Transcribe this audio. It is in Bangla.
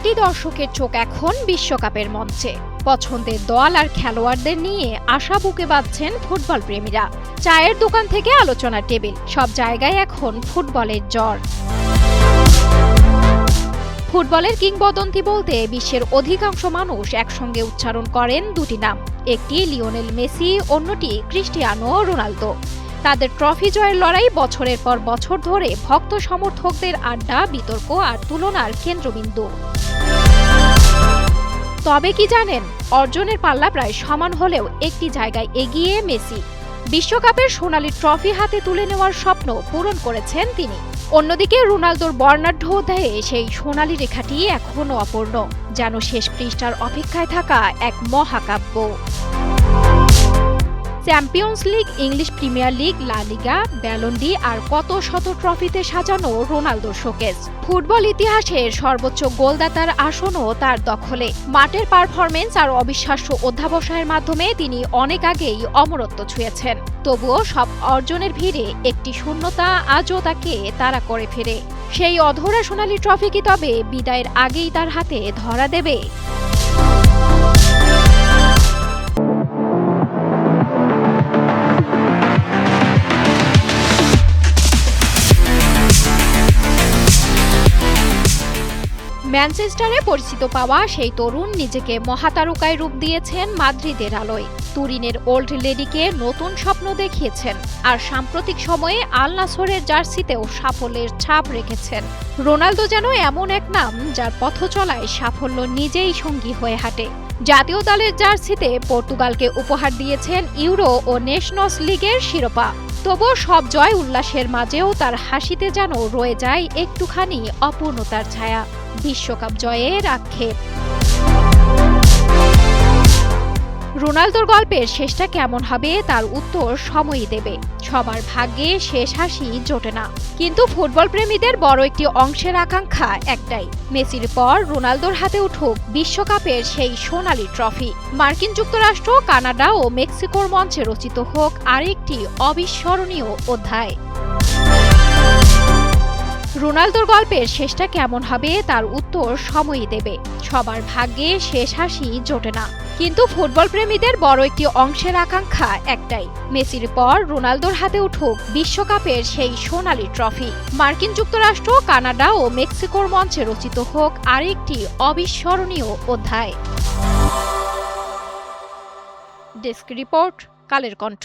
কোটি দর্শকের চোখ এখন বিশ্বকাপের মঞ্চে। পছন্দের দল আর খেলোয়াড়দের নিয়ে আশা বুকে বাঁধছেন ফুটবল প্রেমীরা। চায়ের দোকান থেকে আলোচনার টেবিল, সব জায়গায় এখন ফুটবলের জ্বর। ফুটবলের কিংবদন্তি বলতে বিশ্বের অধিকাংশ মানুষ একসঙ্গে উচ্চারণ করেন দুটি নাম, একটি লিওনেল মেসি, অন্যটি ক্রিস্টিয়ানো রোনালদো। তাদের ট্রফি জয়ের লড়াই বছরের পর বছর ধরে ভক্ত সমর্থকদের আড্ডা, বিতর্ক আর তুলনার কেন্দ্রবিন্দু। তবে কি জানেন, অর্জনের পাল্লা প্রায় সমান হলেও একটি জায়গায় এগিয়ে মেসি। বিশ্বকাপের সোনালী ট্রফি হাতে তুলে নেওয়ার স্বপ্ন পূরণ করেছেন তিনি। অন্যদিকে রোনালদোর বর্ণাঢ্য অধ্যায়ে সেই সোনালী রেখাটি এখনও অপূর্ণ, যেন শেষ পৃষ্ঠার অপেক্ষায় থাকা এক মহাকাব্য। Champions league, English premier league, লা লিগা, ব্যালন ডি আর কত শত ট্রফিতে সাজানো রোনালদোর শোকেস। ফুটবল ইতিহাসের সর্বোচ্চ গোলদাতার আসনও তার দখলে। মাঠের পারফরমেন্স আর অবিশ্বাস্য অধ্যাবসায়ের মাধ্যমে তিনি অনেক আগেই অমরত্ব ছুঁয়েছেন। তবুও সব অর্জনের ভিড়ে একটি শূন্যতা আজও তাকে তাড়া করে ফেরে। সেই অধরা সোনালী ট্রফি কি তবে বিদায়ের আগেই তার হাতে ধরা দেবে? ম্যানচেস্টারে পরিচিত পাওয়া সেই তরুণ নিজেকে মহাতারকায় রূপ দিয়েছেন মাদ্রিদের আলোয়। তুরিনের ওল্ড লেডিকে নতুন স্বপ্ন দেখিয়েছেন আর সাম্প্রতিক সময়ে আল নাসরের জার্সিতেও সাফল্যের ছাপ রেখেছেন। রোনালদো যেন এমন এক নাম যার পথ চলায় সাফল্য নিজেই সঙ্গী হয়ে হাঁটে। জাতীয় দলের জার্সিতে পর্তুগালকে উপহার দিয়েছেন ইউরো ও নেশনস লিগের শিরোপা। তবুও সব জয় উল্লাসের মাঝেও তার হাসিতে যেন রয়ে যায় একটুখানি অপূর্ণতার ছায়া, বিশ্বকাপ জয়ের আক্ষেপ। রোনালদোর গল্পের শেষটা কেমন হবে তার উত্তর সময়ই দেবে। সবার ভাগ্যে শেষ হাসি জোটে না, কিন্তু ফুটবল প্রেমীদের বড় একটি অংশের আকাঙ্ক্ষা একটাই, মেসির পর রোনালদোর হাতে উঠুক বিশ্বকাপের সেই সোনালী ট্রফি। মার্কিন যুক্তরাষ্ট্র, কানাডা ও মেক্সিকোর মঞ্চে রচিত হোক আরেকটি অবিস্মরণীয় অধ্যায়। রোনালদোর গল্পের শেষটা কেমন হবে তার উত্তর সময়ই দেবে। সবার ভাগ্যে শেষ হাসি জোটে না, কিন্তু ফুটবল প্রেমীদের বড় একটি অংশের আকাঙ্ক্ষা একটাই, মেসির পর রোনালদোর হাতে উঠুক বিশ্বকাপের সেই সোনালী ট্রফি। মার্কিন যুক্তরাষ্ট্র, কানাডা ও মেক্সিকোর মঞ্চে রচিত হোক আরেকটি অবিস্মরণীয় অধ্যায়। Desk report, Kaler Kantho.